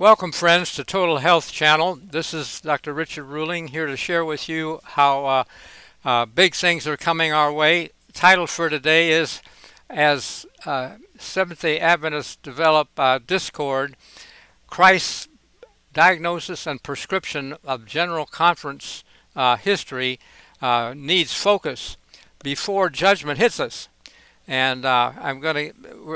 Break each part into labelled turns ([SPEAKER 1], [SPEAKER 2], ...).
[SPEAKER 1] Welcome, friends, to Total Health Channel. This is Dr. Richard Ruhling here to share with you how big things are coming our way. Title for today is As Seventh-day Adventists Develop Discord, Christ's Diagnosis and Prescription of General Conference History Needs Focus Before Judgment Hits Us. And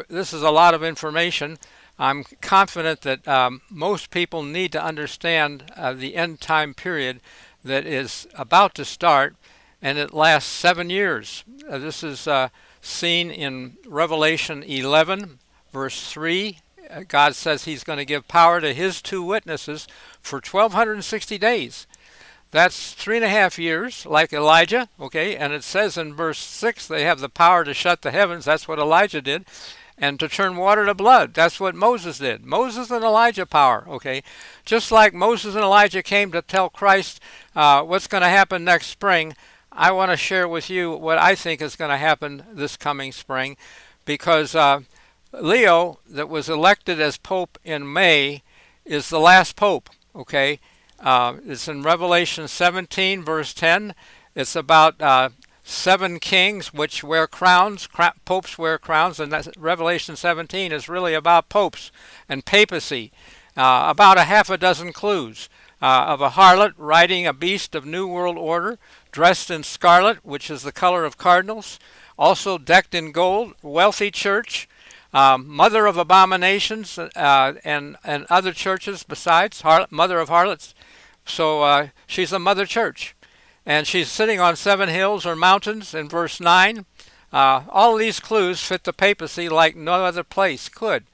[SPEAKER 1] this is a lot of information. I'm confident that most people need to understand the end time period that is about to start, and it lasts 7 years. This is seen in Revelation 11, verse 3. God says he's going to give power to his two witnesses for 1,260 days. That's 3.5 years, like Elijah, okay? And it says in verse 6 they have the power to shut the heavens. That's what Elijah did. And to turn water to blood. That's what Moses did. Moses and Elijah power, okay? Just like Moses and Elijah came to tell Christ what's going to happen next spring, I want to share with you what I think is going to happen this coming spring, because Leo, that was elected as Pope in May, is the last Pope, okay? It's in Revelation 17, verse 10. It's about 7 kings which wear crowns. Popes wear crowns, and that's, Revelation 17 is really about popes and papacy. About a half a dozen clues of a harlot riding a beast of New World Order, dressed in scarlet, which is the color of cardinals, also decked in gold, wealthy church, mother of abominations, and other churches besides, mother of harlots. So she's a mother church. And she's sitting on 7 hills or mountains in verse 9. All these clues fit the papacy like no other place could.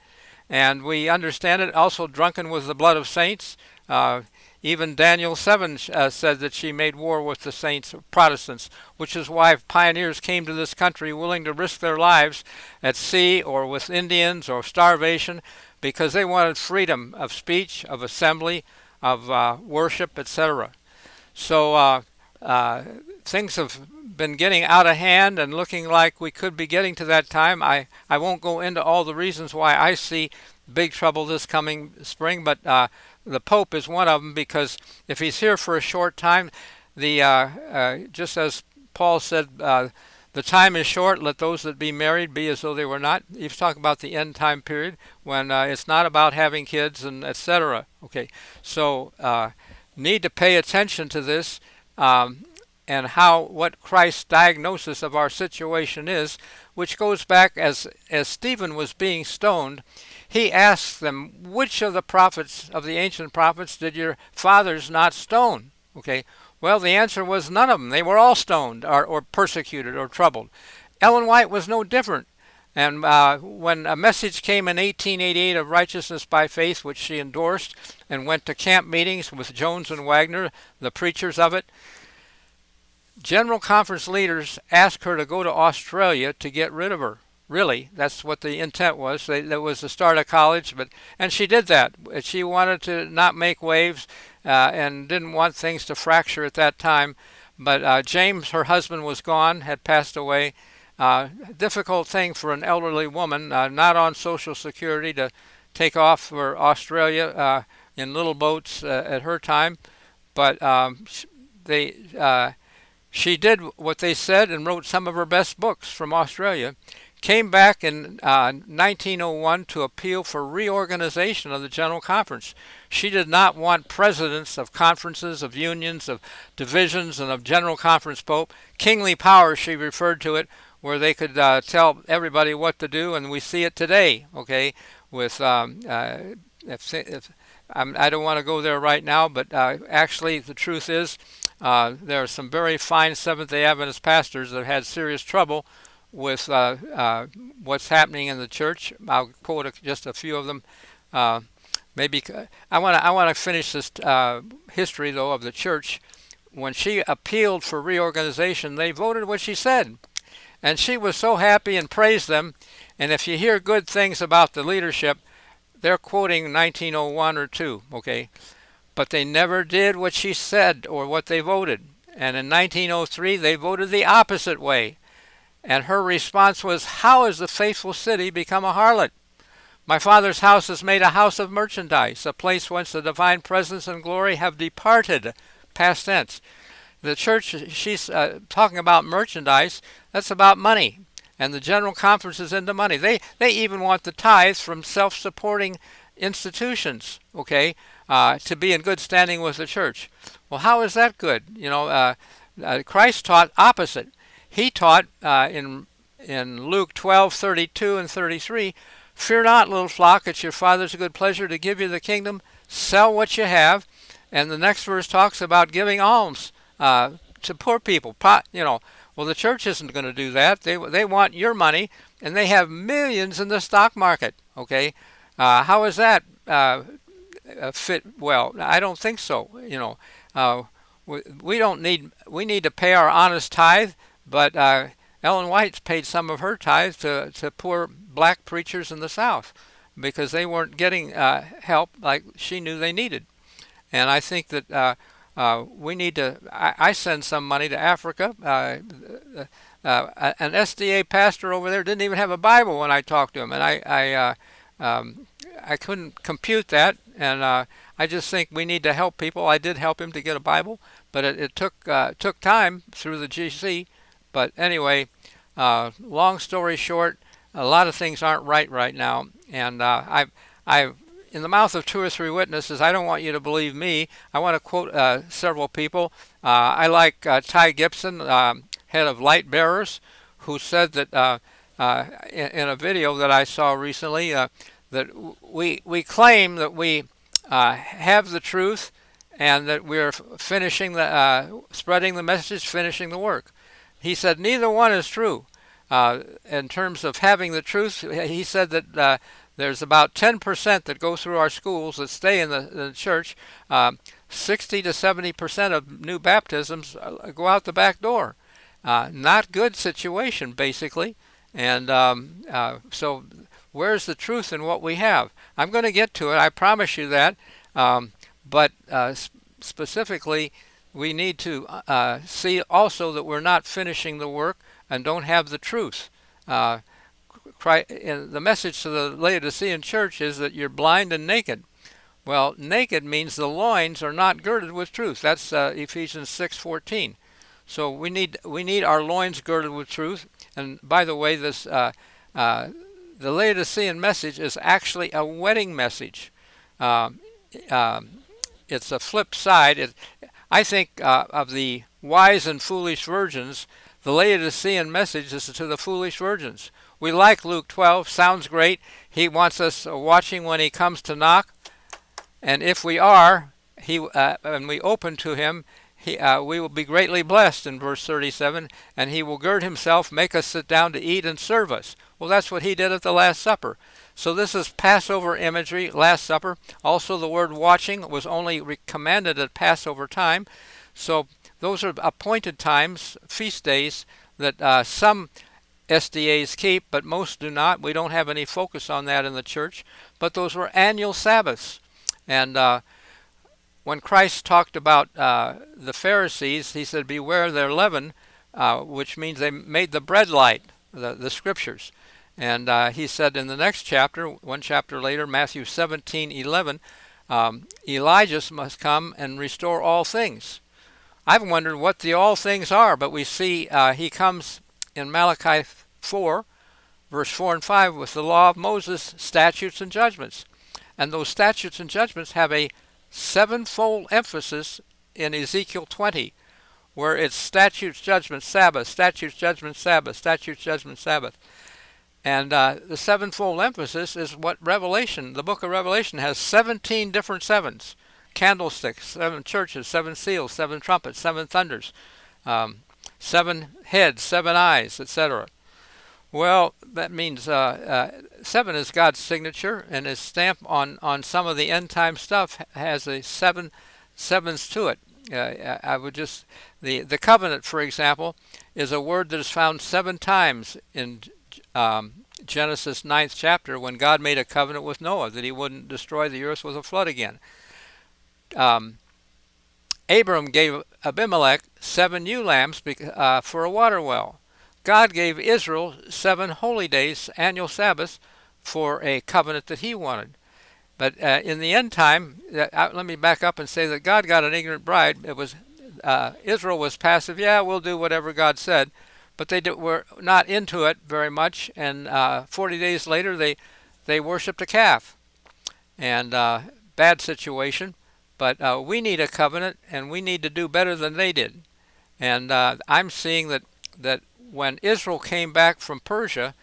[SPEAKER 1] And we understand it. Also drunken with the blood of saints. Even Daniel 7 said that she made war with the saints, Protestants, which is why pioneers came to this country willing to risk their lives at sea or with Indians or starvation, because they wanted freedom of speech, of assembly, of worship, etc. So things have been getting out of hand and looking like we could be getting to that time. I won't go into all the reasons why I see big trouble this coming spring, but the Pope is one of them, because if he's here for a short time, just as Paul said, the time is short, let those that be married be as though they were not. He's talking about the end time period when it's not about having kids and etc. Okay, so need to pay attention to this. And what Christ's diagnosis of our situation is, which goes back as Stephen was being stoned. He asked them, which of the prophets, of the ancient prophets, did your fathers not stone? Okay, well, the answer was none of them. They were all stoned or persecuted or troubled. Ellen White was no different. And when a message came in 1888 of righteousness by faith, which she endorsed, and went to camp meetings with Jones and Wagner, the preachers of it, General Conference leaders asked her to go to Australia to get rid of her. Really, that's what the intent was. That was to start a college, and she did that. She wanted to not make waves and didn't want things to fracture at that time. But James, her husband, was gone, had passed away. Difficult thing for an elderly woman, not on Social Security, to take off for Australia in little boats at her time. But she did what they said and wrote some of her best books from Australia. Came back in 1901 to appeal for reorganization of the General Conference. She did not want presidents of conferences, of unions, of divisions, and of General Conference Pope. Kingly power, she referred to it, where they could tell everybody what to do, and we see it today, okay, with, I don't want to go there right now, but actually the truth is there are some very fine Seventh-day Adventist pastors that have had serious trouble with what's happening in the church. I'll quote just a few of them. Maybe I want to finish this history, though, of the church. When she appealed for reorganization, they voted what she said. And she was so happy and praised them. And if you hear good things about the leadership, they're quoting 1901 or 2, okay? But they never did what she said or what they voted. And in 1903, they voted the opposite way. And her response was, how has the faithful city become a harlot? My Father's house is made a house of merchandise, a place whence the divine presence and glory have departed. Past tense. The church, she's talking about merchandise. That's about money. And the general conference is into money. They even want the tithes from self-supporting institutions, okay, to be in good standing with the church. Well, how is that good? Christ taught opposite. He taught in Luke 12:32 and 33, "Fear not, little flock, it's your Father's good pleasure to give you the kingdom. Sell what you have." And the next verse talks about giving alms to poor people. Well, the church isn't going to do that. They want your money, and they have millions in the stock market. Okay, how is that fit well? I don't think so. We need to pay our honest tithe, but Ellen White's paid some of her tithes to poor black preachers in the South because they weren't getting help like she knew they needed. And I think that we need to. I send some money to Africa. An SDA pastor over there didn't even have a Bible when I talked to him, and I couldn't compute that. And I just think we need to help people. I did help him to get a Bible, but it took time through the GC. But anyway, long story short, a lot of things aren't right now, and I in the mouth of two or three witnesses, I don't want you to believe me. I want to quote several people. I like Ty Gibson, head of Light Bearers, who said that in a video that I saw recently that we claim that we have the truth and that we're finishing spreading the message, finishing the work. He said neither one is true. In terms of having the truth, he said that there's about 10% that go through our schools that stay in the church. 60 to 70% of new baptisms go out the back door. Not good situation, basically. And so where's the truth in what we have? I'm going to get to it, I promise you that. But specifically, we need to see also that we're not finishing the work and don't have the truth. The message to the Laodicean church is that you're blind and naked. Well, naked means the loins are not girded with truth. That's Ephesians 6:14. So we need our loins girded with truth. And by the way, the Laodicean message is actually a wedding message. It's a flip side. I think of the wise and foolish virgins, the Laodicean message is to the foolish virgins. We like Luke 12, sounds great. He wants us watching when he comes to knock. And if we are, and we open to him, we will be greatly blessed in verse 37, and he will gird himself, make us sit down to eat and serve us. Well, that's what he did at the Last Supper. So this is Passover imagery, Last Supper. Also the word watching was only commanded at Passover time. So those are appointed times, feast days, that some SDAs keep, but most do not. We don't have any focus on that in the church. But those were annual Sabbaths. And when Christ talked about the Pharisees, he said, beware their leaven, which means they made the bread light, the scriptures. And he said in the next chapter, one chapter later, Matthew 17:11, Elijah must come and restore all things. I've wondered what the all things are, but we see he comes in Malachi 4, verse 4 and 5, with the law of Moses, statutes and judgments. And those statutes and judgments have a sevenfold emphasis in Ezekiel 20, where it's statutes, judgments, Sabbath, statutes, judgments, Sabbath, statutes, judgments, Sabbath. And the sevenfold emphasis is what Revelation, the book of Revelation, has 17 different sevens. Candlesticks, 7 churches, 7 seals, 7 trumpets, 7 thunders, 7 heads, 7 eyes, etc. Well, that means 7 is God's signature, and his stamp on some of the end time stuff has a 7 sevens to it. I would just the covenant, for example, is a word that is found 7 times in Genesis 9th chapter, when God made a covenant with Noah that he wouldn't destroy the earth with a flood again. Abram gave Abimelech 7 ewe lambs for a water well. God gave Israel 7 holy days, annual Sabbaths, for a covenant that he wanted. But in the end time, let me back up and say that God got an ignorant bride. It was Israel was passive. Yeah, we'll do whatever God said, but were not into it very much. And 40 days later, they worshipped a calf, and bad situation. But we need a covenant, and we need to do better than they did. And I'm seeing that when Israel came back from Persia,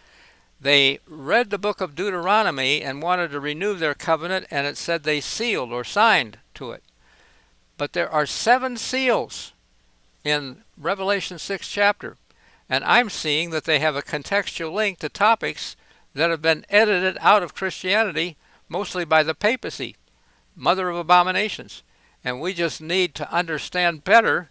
[SPEAKER 1] they read the book of Deuteronomy and wanted to renew their covenant, and it said they sealed or signed to it. But there are 7 seals in Revelation 6 chapter, and I'm seeing that they have a contextual link to topics that have been edited out of Christianity, mostly by the papacy, mother of abominations. And we just need to understand better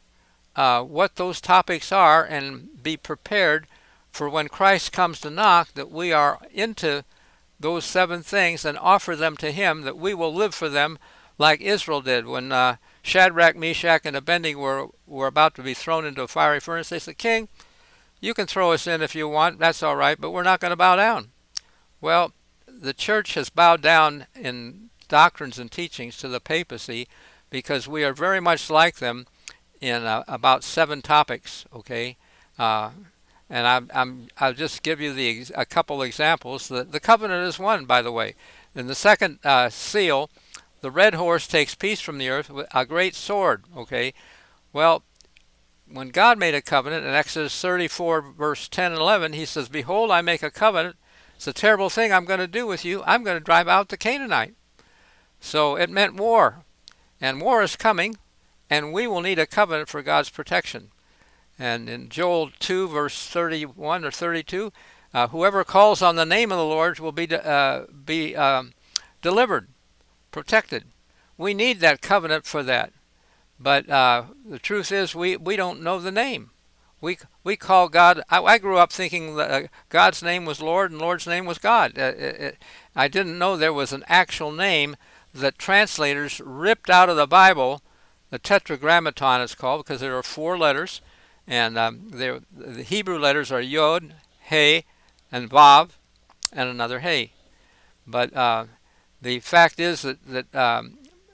[SPEAKER 1] what those topics are and be prepared for when Christ comes to knock, that we are into those 7 things and offer them to him, that we will live for them like Israel did. When Shadrach, Meshach, and Abednego were about to be thrown into a fiery furnace, they said, King, you can throw us in if you want, that's all right, but we're not going to bow down. Well, the church has bowed down in doctrines and teachings to the papacy because we are very much like them in about 7 topics, okay? And I'll just give you a couple examples. The covenant is one, by the way. In the second seal, the red horse takes peace from the earth with a great sword. Okay, well, when God made a covenant in Exodus 34, verse 10 and 11, he says, "Behold, I make a covenant. It's a terrible thing I'm going to do with you. I'm going to drive out the Canaanite." So it meant war, and war is coming, and we will need a covenant for God's protection. And in Joel 2, verse 31 or 32, whoever calls on the name of the Lord will be delivered, protected. We need that covenant for that. But the truth is we don't know the name. We call God, I grew up thinking that God's name was Lord and Lord's name was God. I didn't know there was an actual name that translators ripped out of the Bible. The Tetragrammaton is called because there are 4 letters. And the Hebrew letters are Yod, He, and Vav, and another He. But the fact is that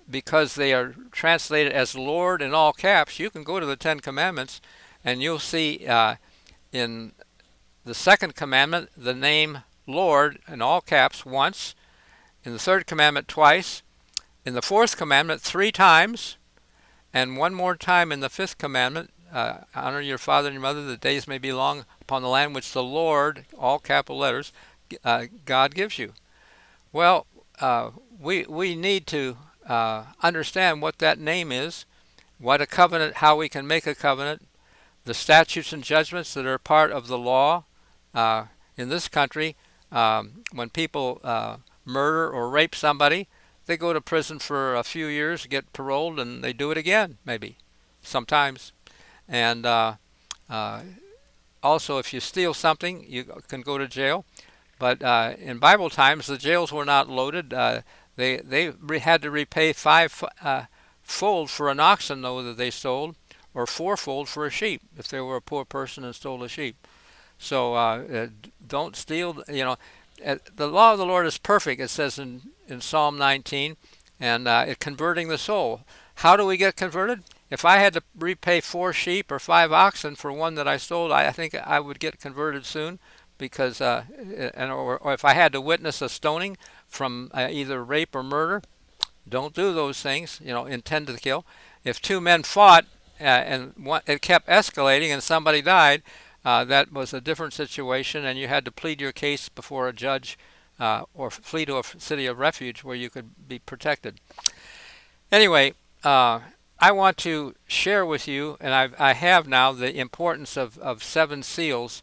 [SPEAKER 1] because they are translated as Lord in all caps, you can go to the 10 Commandments and you'll see in the second commandment the name Lord in all caps once, in the third commandment twice, in the fourth commandment 3 times, and one more time in the 5th commandment. Honor your father and your mother, that days may be long upon the land which the Lord, all capital letters, God gives you. Well, we need to understand what that name is, what a covenant, how we can make a covenant, the statutes and judgments that are part of the law in this country. When people murder or rape somebody, they go to prison for a few years, get paroled, and they do it again, maybe, sometimes. And also, if you steal something, you can go to jail. But in Bible times, the jails were not loaded. They had to repay 5-fold for an oxen, though, that they stole, or 4-fold for a sheep if they were a poor person and stole a sheep. So don't steal. The law of the Lord is perfect, it says in Psalm 19, and it converting the soul. How do we get converted? If I had to repay 4 sheep or 5 oxen for one that I stole, I think I would get converted soon, because or if I had to witness a stoning from either rape or murder, don't do those things. Intend to kill. If 2 men fought and it kept escalating and somebody died, that was a different situation, and you had to plead your case before a judge or flee to a city of refuge where you could be protected. Anyway, I want to share with you, and I have now, the importance of 7 seals,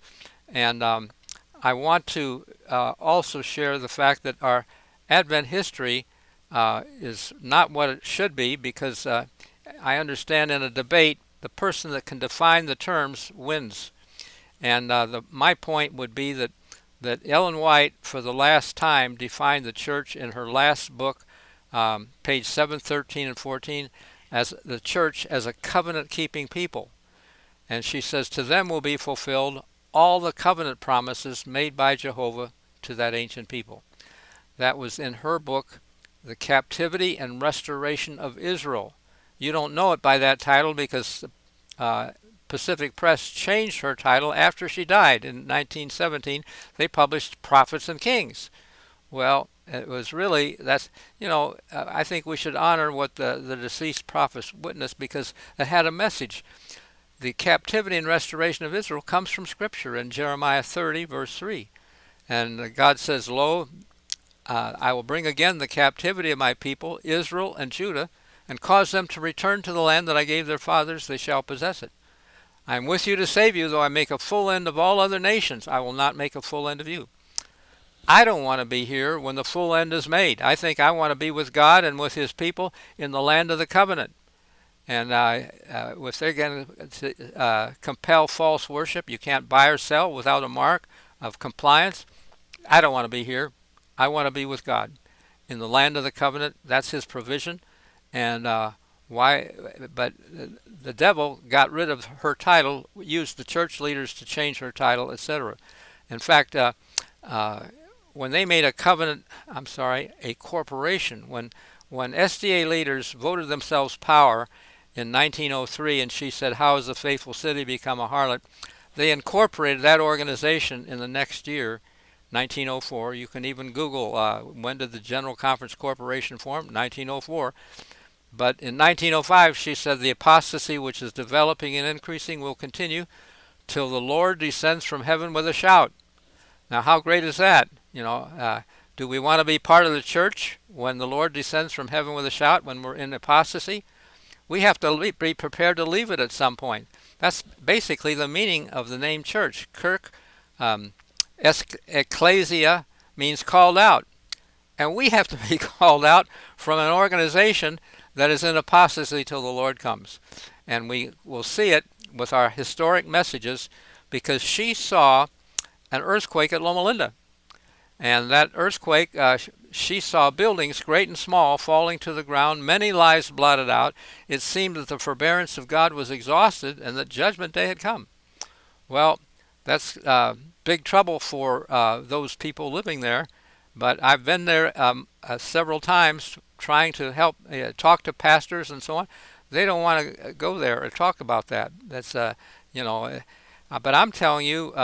[SPEAKER 1] and I want to also share the fact that our Advent history is not what it should be, because I understand in a debate, the person that can define the terms wins. And my point would be that Ellen White, for the last time, defined the church in her last book, page 7, 13, and 14, as the church as a covenant-keeping people. And she says, to them will be fulfilled all the covenant promises made by Jehovah to that ancient people. that was in her book, The Captivity and Restoration of Israel. You don't know it by that title because Pacific Press changed her title after she died in 1917. They published Prophets and Kings. Well, it was really, I think we should honor what the deceased prophets witnessed because it had a message. The captivity and restoration of Israel comes from Scripture in Jeremiah 30, verse 3. And God says, Lo, I will bring again the captivity of my people, Israel and Judah, and cause them to return to the land that I gave their fathers. They shall possess it. I am with you to save you, though I make a full end of all other nations. I will not make a full end of you. I don't want to be here when the full end is made. I think I want to be with God and with his people in the land of the covenant. And if they're going to compel false worship, you can't buy or sell without a mark of compliance. I don't want to be here. I want to be with God in the land of the covenant. That's his provision. And why? But the devil got rid of her title, used the church leaders to change her title, etc. In fact, when they made a corporation, when SDA leaders voted themselves power in 1903, and she said, how has the faithful city become a harlot? They incorporated that organization in the next year, 1904. You can even Google when did the General Conference Corporation form? 1904. But in 1905, she said, the apostasy which is developing and increasing will continue till the Lord descends from heaven with a shout. Now, how great is that? Do we want to be part of the church when the Lord descends from heaven with a shout, when we're in apostasy? We have to be prepared to leave it at some point. That's basically the meaning of the name church. Kirk, ecclesia means called out. And we have to be called out from an organization that is in apostasy till the Lord comes. And we will see it with our historic messages because she saw an earthquake at Loma Linda. And that earthquake, she saw buildings, great and small, falling to the ground, many lives blotted out. It seemed that the forbearance of God was exhausted and that judgment day had come. Well, that's big trouble for those people living there. But I've been there several times trying to help talk to pastors and so on. They don't want to go there or talk about that. That's, but I'm telling you,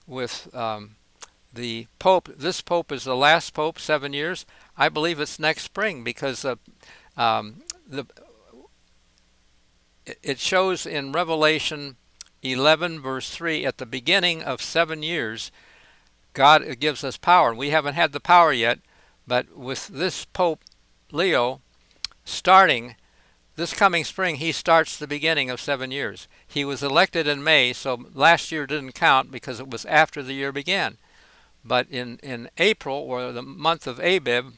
[SPEAKER 1] with the Pope, this Pope is the last Pope, 7 years. I believe it's next spring because it shows in Revelation 11, verse 3, at the beginning of 7 years, God gives us power. We haven't had the power yet, but with this Pope Leo starting this coming spring, he starts the beginning of 7 years. He was elected in May, so last year didn't count because it was after the year began. But in April, or the month of Abib,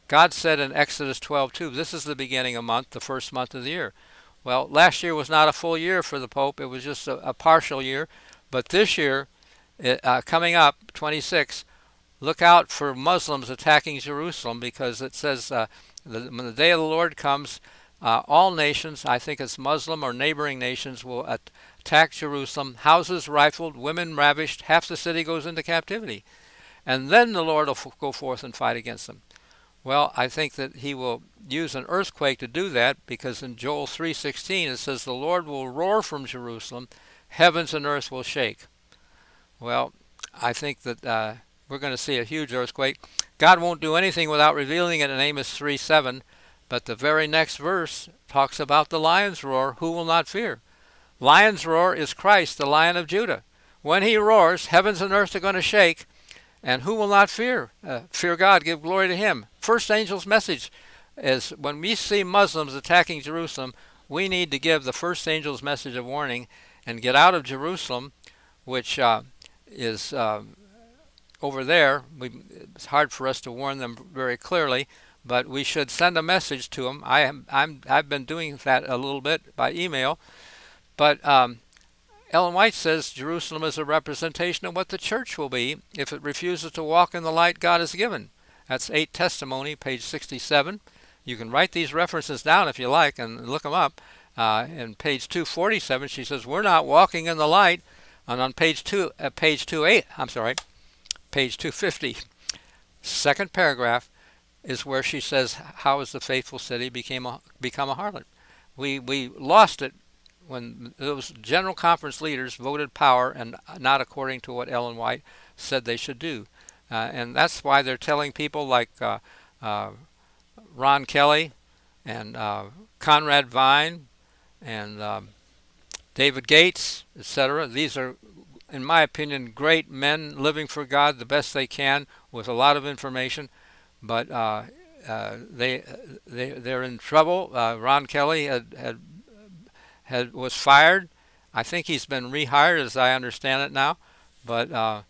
[SPEAKER 1] God said in Exodus 12:2, this is the beginning of month, the first month of the year. Well, last year was not a full year for the Pope. It was just a partial year. But this year, coming up, 26, look out for Muslims attacking Jerusalem because it says when the day of the Lord comes, all nations, I think it's Muslim or neighboring nations, will attack Jerusalem, houses rifled, women ravished, half the city goes into captivity. And then the Lord will go forth and fight against them. Well, I think that he will use an earthquake to do that because in Joel 3:16 it says the Lord will roar from Jerusalem, heavens and earth will shake. Well, I think that we're going to see a huge earthquake. God won't do anything without revealing it in Amos 3:7, but the very next verse talks about the lion's roar, who will not fear? Lion's roar is Christ, the Lion of Judah. When he roars, heavens and earth are going to shake, and who will not fear? Fear God, give glory to him. First angel's message is when we see Muslims attacking Jerusalem, we need to give the first angel's message of warning and get out of Jerusalem, which is over there. It's hard for us to warn them very clearly, but we should send a message to them. I've been doing that a little bit by email, but Ellen White says Jerusalem is a representation of what the church will be if it refuses to walk in the light God has given. That's 8 Testimony, page 67. You can write these references down if you like and look them up. In page 247, she says, we're not walking in the light. And on page 250, second paragraph is where she says, "How is the faithful city become a harlot?" We lost it when those General Conference leaders voted power and not according to what Ellen White said they should do. And that's why they're telling people like Ron Kelly and Conrad Vine and David Gates, etc. These are, in my opinion, great men living for God the best they can with a lot of information, but they're in trouble. Ron Kelly was fired. I think he's been rehired, as I understand it now. But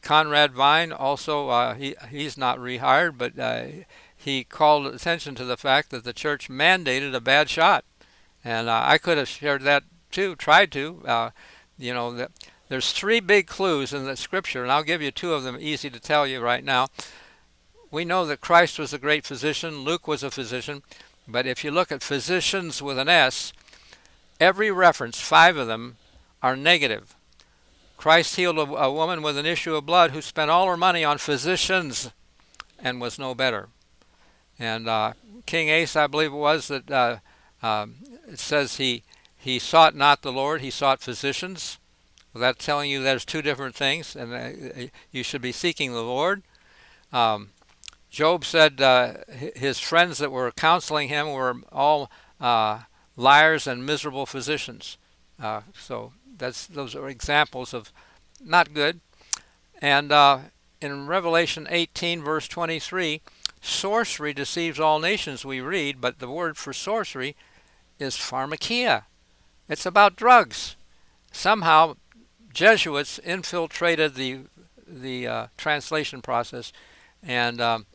[SPEAKER 1] Conrad Vine also, he's not rehired, but he called attention to the fact that the church mandated a bad shot, and I could have shared that too, tried to. There's three big clues in the scripture, and I'll give you two of them, easy to tell you right now. We know that Christ was a great physician. Luke was a physician. But if you look at physicians with an S, every reference, 5 of them, are negative. Christ healed a woman with an issue of blood who spent all her money on physicians and was no better. And King Asa, I believe it was, that it says he sought not the Lord, he sought physicians. Well, that's telling you there's two different things, and you should be seeking the Lord. Job said his friends that were counseling him were all liars and miserable physicians. So those are examples of not good. And in Revelation 18, verse 23, sorcery deceives all nations, we read, but the word for sorcery is pharmakia. It's about drugs. Somehow Jesuits infiltrated the translation process, and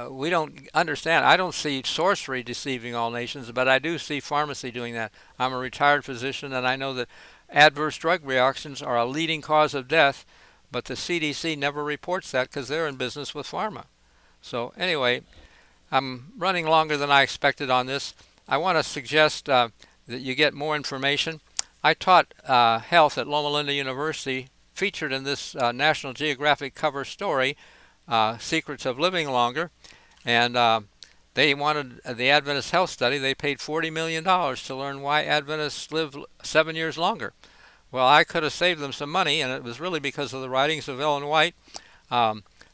[SPEAKER 1] we don't understand. I don't see sorcery deceiving all nations, but I do see pharmacy doing that. I'm a retired physician, and I know that adverse drug reactions are a leading cause of death, but the CDC never reports that because they're in business with pharma. So anyway, I'm running longer than I expected on this. I want to suggest that you get more information. I taught health at Loma Linda University, featured in this National Geographic cover story, Secrets of Living Longer, and they wanted the Adventist Health Study. They paid $40 million to learn why Adventists live 7 years longer. Well, I could have saved them some money, and it was really because of the writings of Ellen White.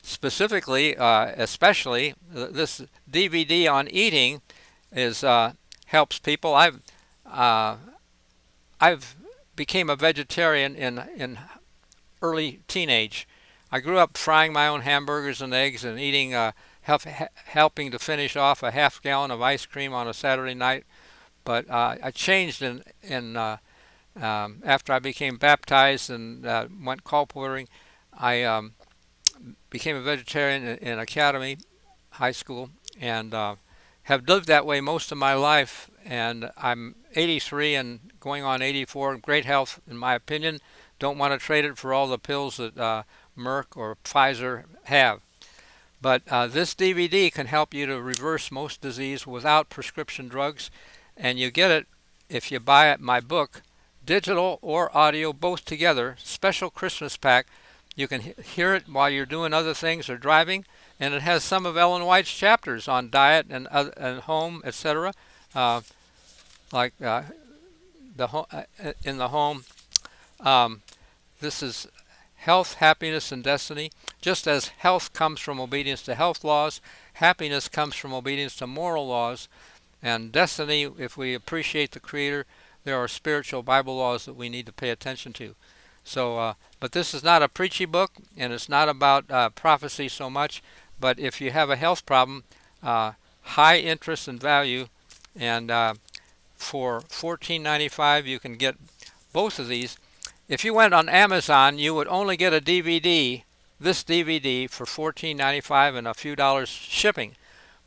[SPEAKER 1] Specifically, especially, this DVD on eating helps people. I've became a vegetarian in early teenage. I grew up frying my own hamburgers and eggs and eating, helping to finish off a half gallon of ice cream on a Saturday night. But I changed after I became baptized and went colporteuring. I became a vegetarian in academy, high school, and have lived that way most of my life. And I'm 83 and going on 84. Great health, in my opinion. Don't want to trade it for all the pills that Merck or Pfizer have. But this DVD can help you to reverse most disease without prescription drugs, and you get it if you buy my book, digital or audio, both together, special Christmas pack. You can hear it while you're doing other things or driving, and it has some of Ellen White's chapters on diet and home, etc. Like in the home. This is health, happiness, and destiny. Just as health comes from obedience to health laws, happiness comes from obedience to moral laws, and destiny, if we appreciate the Creator, there are spiritual Bible laws that we need to pay attention to. So, but this is not a preachy book, and it's not about prophecy so much, but if you have a health problem, high interest and value, and for $14.95 you can get both of these. If you went on Amazon, you would only get a DVD, this DVD, for $14.95 and a few dollars shipping.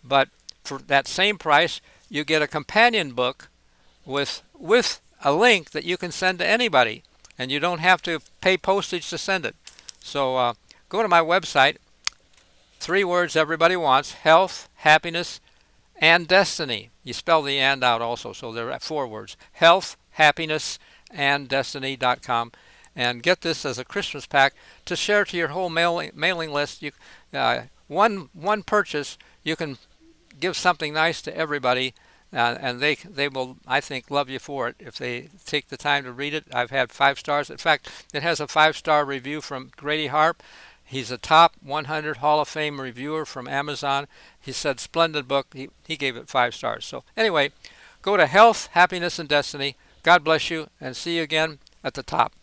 [SPEAKER 1] But for that same price, you get a companion book with a link that you can send to anybody, and you don't have to pay postage to send it. So go to my website, 3 words everybody wants: health, happiness, and destiny. You spell the and out also, so there are 4 words: health, happiness, and destiny.com, and get this as a Christmas pack to share to your whole mailing list. one purchase, you can give something nice to everybody, and they will, I think, love you for it if they take the time to read it. I've had 5 stars. In fact, it has a 5-star review from Grady Harp. He's a top 100 Hall of Fame reviewer from Amazon. He said, splendid book. He gave it 5 stars. So anyway, go to Health, Happiness, and Destiny. God bless you, and see you again at the top.